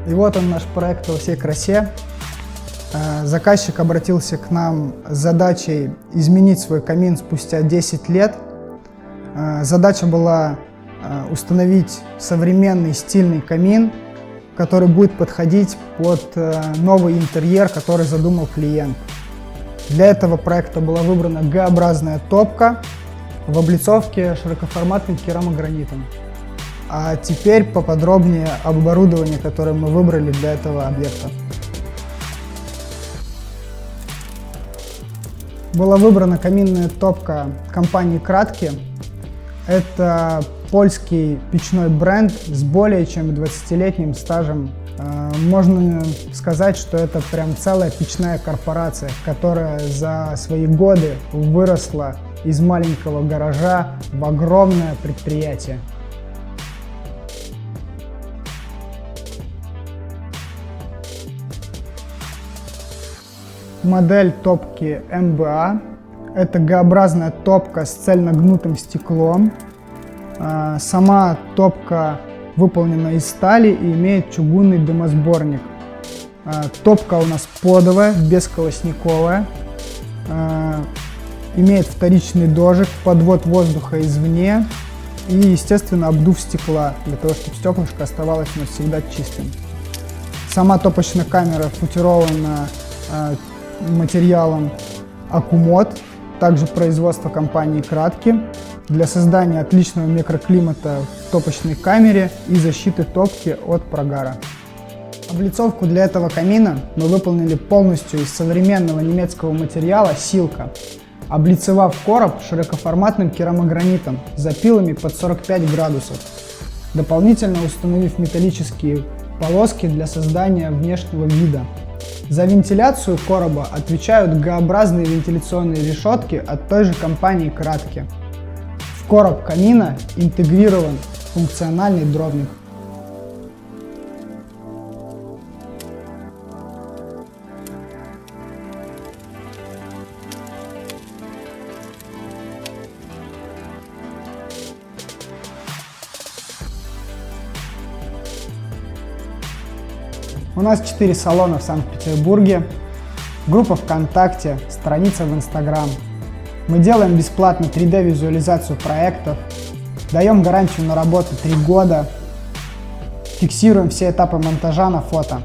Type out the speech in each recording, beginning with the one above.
И вот он, наш проект во всей красе. Заказчик обратился к нам с задачей изменить свой камин спустя 10 лет. Задача была установить современный стильный камин, который будет подходить под новый интерьер, который задумал клиент. Для этого проекта была выбрана Г-образная топка в облицовке широкоформатным керамогранитом. А теперь поподробнее об оборудовании, которое мы выбрали для этого объекта. Была выбрана каминная топка компании Kratky. Это польский печной бренд с более чем 20-летним стажем. Можно сказать, что это прям целая печная корпорация, которая за свои годы выросла из маленького гаража в огромное предприятие. Модель топки МБА. Это Г-образная топка с цельногнутым стеклом. Сама топка выполнена из стали и имеет чугунный дымосборник. Топка у нас подовая, бесколосниковая. Имеет вторичный дожик, подвод воздуха извне и, естественно, обдув стекла, для того, чтобы стеклышко оставалось навсегда чистым. Сама топочная камера футирована материалом Акумод, также производство компании Kratky, для создания отличного микроклимата в топочной камере и защиты топки от прогара. Облицовку для этого камина мы выполнили полностью из современного немецкого материала Silka, облицевав короб широкоформатным керамогранитом с запилами под 45 градусов, дополнительно установив металлические полоски для создания внешнего вида. За вентиляцию короба отвечают Г-образные вентиляционные решетки от той же компании Kratky. В короб камина интегрирован функциональный дровник. У нас 4 салона в Санкт-Петербурге, группа ВКонтакте, страница в Инстаграм. Мы делаем бесплатно 3D-визуализацию проектов, даем гарантию на работу 3 года, фиксируем все этапы монтажа на фото.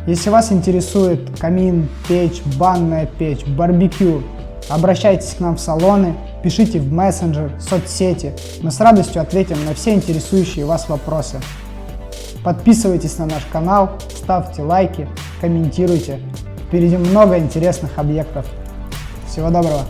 Если вас интересует камин, печь, банная печь, барбекю, обращайтесь к нам в салоны, пишите в мессенджер, соцсети. Мы с радостью ответим на все интересующие вас вопросы. Подписывайтесь на наш канал, ставьте лайки, комментируйте. Впереди много интересных объектов. Всего доброго!